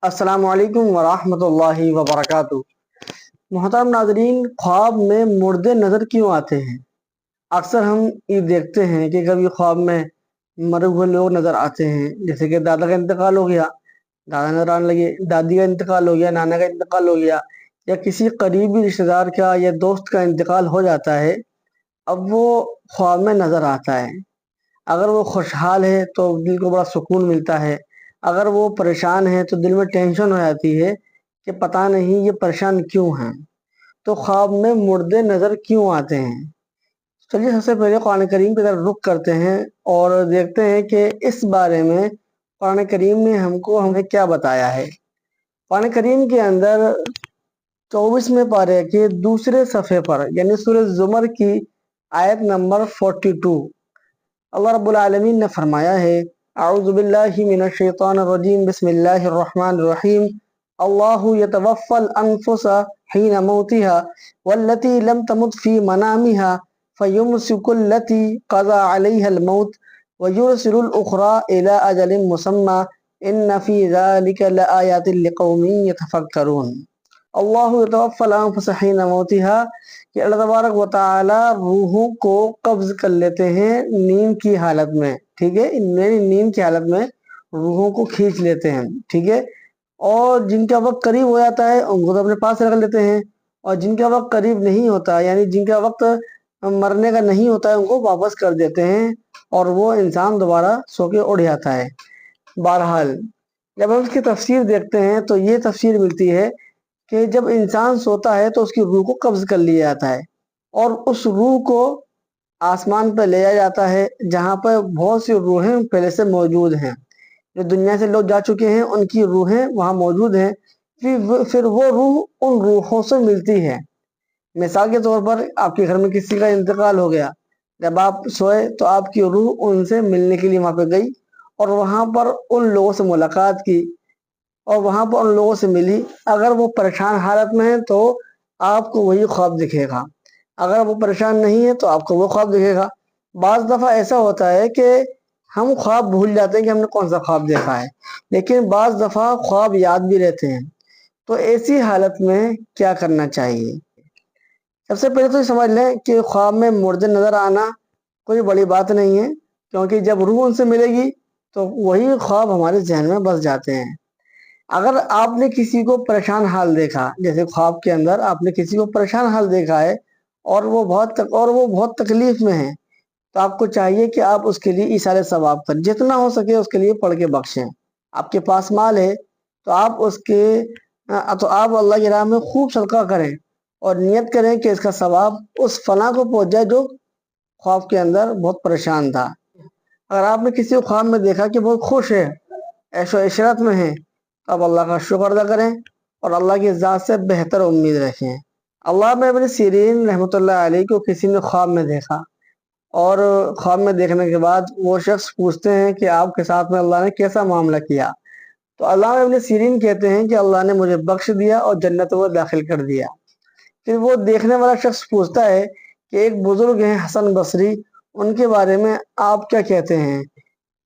अस्सलाम वालेकुम वरहमतुल्लाहि वबरकातुहू। मोहतरम नाजरीन, ख्वाब में मुर्दे नज़र क्यों आते हैं? अक्सर हम ये देखते हैं कि कभी ख्वाब में मरे हुए लोग नज़र आते हैं, जैसे कि दादा का इंतकाल हो गया, दादा नजर आने लगे, दादी का इंतकाल हो गया, नाना का इंतकाल हो गया, या किसी करीबी रिश्तेदार का या दोस्त का इंतकाल हो जाता है। अब वो ख्वाब में नज़र आता है। अगर वो खुशहाल है तो दिल को बड़ा सुकून मिलता है, अगर वो परेशान है तो दिल में टेंशन हो जाती है कि पता नहीं ये परेशान क्यों हैं। तो ख्वाब में मुर्दे नज़र क्यों आते हैं? चलिए सबसे पहले कुरान करीम की तरफ रुख करते हैं और देखते हैं कि इस बारे में कुरान करीम ने हमें क्या बताया है। कुरान करीम के अंदर 24वें पारे के दूसरे सफ़े पर यानी सूरह ज़ुमर की आयत नंबर 42 अल्लाह रब्बुल आलमीन ने फरमाया है, अऊज़ु बिल्लाहि मिनश शैतानिर रजीम, बिस्मिल्लाहिर रहमानिर रहीम। अल्लाहु यतवफ़्फ़ल अनफुसाहीना मौतिहा वल्लती लम तमुत फी मनामिहा फयुमसिकुल्लती क़ज़ा अलैहल मौत व युरसिलुल उख़रा इला अजलिन मुसम्मा इन्न फी ज़ालिका लआयातिन लिक़ौमिन यतफ़क्करून। अल्लाहु यतवफ़्फ़ल अनफुसाहीना मौतिहा कि अल्लाह तबारक व तआला रूहों को कब्ज़ कर लेते हैं नींद की हालत में। ठीक है, नींद की हालत में रूहों को खींच लेते हैं। ठीक है, और जिनका वक्त करीब हो जाता है उनको तो अपने पास रख लेते हैं, और जिनका वक्त करीब नहीं होता यानी जिनका वक्त मरने का नहीं होता है उनको वापस कर देते हैं और वो इंसान दोबारा सो के उठ जाता है। बहरहाल जब हम इसकी तफसीर देखते हैं तो ये तफसीर मिलती है कि जब इंसान सोता है तो उसकी रूह को कब्ज़ कर लिया जाता है और उस रूह को आसमान पर ले जाया जाता है, जहाँ पर बहुत सी रूहें पहले से मौजूद हैं। जो दुनिया से लोग जा चुके हैं उनकी रूहें वहाँ मौजूद हैं। फिर वो रूह उन रूहों से मिलती है। मिसाल के तौर पर आपके घर में किसी का इंतकाल हो गया, जब आप सोए तो आपकी रूह उनसे मिलने के लिए वहाँ पे गई और वहाँ पर उन लोगों से मुलाकात की और वहाँ पर उन लोगों से मिली। अगर वो परेशान हालत में है तो आपको वही ख्वाब दिखेगा, अगर वो परेशान नहीं है तो आपको वो ख्वाब दिखेगा। बाज़ दफ़ा ऐसा होता है कि हम ख्वाब भूल जाते हैं कि हमने कौन सा ख्वाब देखा है, लेकिन बाज़ दफ़ा ख्वाब याद भी रहते हैं। तो ऐसी हालत में क्या करना चाहिए? सबसे पहले तो ये समझ लें कि ख्वाब में मुर्दे नज़र आना कोई बड़ी बात नहीं है, क्योंकि जब रूह उनसे मिलेगी तो वही ख्वाब हमारे जहन में बस जाते हैं। अगर आपने किसी को परेशान हाल देखा, जैसे ख्वाब के अंदर आपने किसी को परेशान हाल देखा है और वो बहुत तकलीफ में है, तो आपको चाहिए कि आप उसके लिए इशारे सवाब करें, जितना हो सके उसके लिए पढ़ के बख्शें। आपके पास माल है तो आप अल्लाह की राह में खूब सदका करें और नियत करें कि इसका सवाब उस फला को पहुंच जाए जो ख्वाब के अंदर बहुत परेशान था। अगर आपने किसी को ख्वाब में देखा कि बहुत खुश है, ऐशो इशरत में है, तो आप अल्लाह का शुक्र अदा करें और अल्लाह की ज़ात से बेहतर उम्मीद रखें। अल्लाह में इब्न सीरीन रहमतुल्लाह अलैह को किसी ने ख्वाब में देखा और ख्वाब में देखने के बाद वो शख्स पूछते हैं कि आपके साथ में अल्लाह ने कैसा मामला किया? तो अल्लाह इब्न सीरीन कहते हैं कि अल्लाह ने मुझे बख्श दिया और जन्नत में दाखिल कर दिया। फिर वो देखने वाला शख्स पूछता है कि एक बुजुर्ग हैं हसन बसरी, उनके बारे में आप क्या कहते हैं?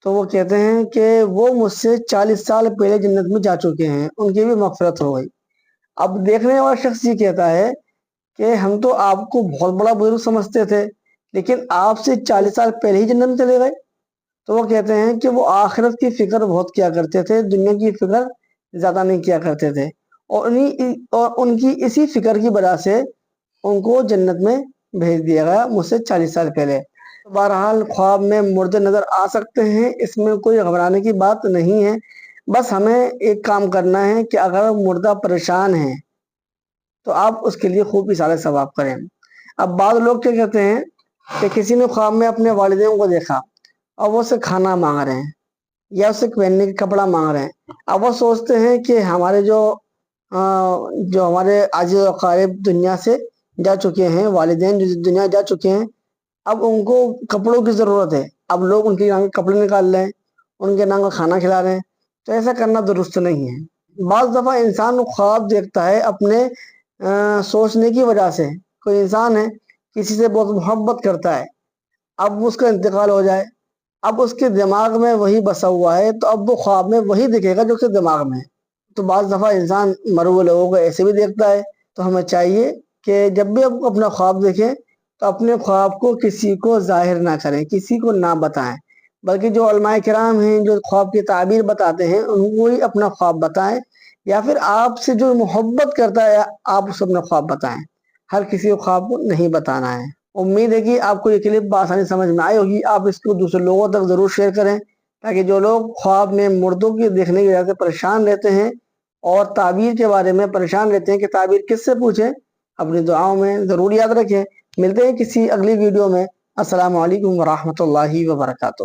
तो वो कहते हैं कि वो मुझसे 40 साल पहले जन्नत में जा चुके हैं, उनकी भी मग़फ़िरत हो गई। अब देखने वाला शख्स ये कहता है कि हम तो आपको बहुत बड़ा बुजुर्ग समझते थे, लेकिन आपसे 40 साल पहले ही जन्नत में चले गए। तो वो कहते हैं कि वो आखिरत की फ़िक्र बहुत किया करते थे, दुनिया की फ़िक्र ज़्यादा नहीं किया करते थे और उनकी इसी फ़िक्र की वजह से उनको जन्नत में भेज दिया गया मुझसे 40 साल पहले। तो बहरहाल ख्वाब में मुर्दे नज़र आ सकते हैं, इसमें कोई घबराने की बात नहीं है। बस हमें एक काम करना है कि अगर मुर्दा परेशान है तो आप उसके लिए खूब इशारे सवाब करें। अब बाद लोग क्या कहते हैं कि किसी ने ख्वाब में अपने वालिदैन को देखा और वो उससे खाना मांग रहे हैं या उससे पहनने का कपड़ा मांग रहे हैं। अब वो सोचते हैं कि हमारे जो हमारे आजिज़ और अक़ारिब दुनिया से जा चुके हैं, वालिदैन जो दुनिया जा चुके हैं, अब उनको कपड़ों की ज़रूरत है। अब लोग उनके नाम के कपड़े निकाल रहे हैं, उनके नाम का खाना खिला रहे हैं, तो ऐसा करना दुरुस्त नहीं है। बाज़ दफ़ा इंसान ख्वाब देखता है अपने सोचने की वजह से। कोई इंसान है, किसी से बहुत मोहब्बत करता है, अब उसका इंतकाल हो जाए, अब उसके दिमाग में वही बसा हुआ है, तो अब वो ख्वाब में वही दिखेगा जो उसके दिमाग में है। تو بعض دفعہ انسان مرے ہوئے لوگوں کو ایسے بھی دیکھتا ہے۔ تو ہمیں چاہیے کہ جب بھی آپ اپنا خواب دیکھیں تو اپنے خواب کو کسی کو ظاہر نہ کریں، کسی کو نہ بتائیں، بلکہ جو علماء کرام ہیں جو خواب کی تعبیر بتاتے ہیں ان کو ہی اپنا خواب بتائیں، یا پھر آپ سے جو محبت کرتا ہے آپ اسے اپنا خواب بتائیں، ہر کسی کو خواب کو نہیں بتانا ہے۔ امید ہے کہ آپ کو یہ کلپ بآسانی سمجھ میں آئی ہوگی، آپ اس کو دوسرے لوگوں تک ضرور شیئر کریں تاکہ جو لوگ خواب میں مردوں کی دیکھنے کی وجہ سے پریشان رہتے ہیں اور تعبیر کے بارے میں پریشان رہتے ہیں کہ تعبیر کس سے پوچھیں، اپنی دعاؤں میں ضرور یاد رکھیں۔ ملتے ہیں کسی اگلی ویڈیو میں۔ السلام علیکم ورحمۃ اللہ وبرکاتہ۔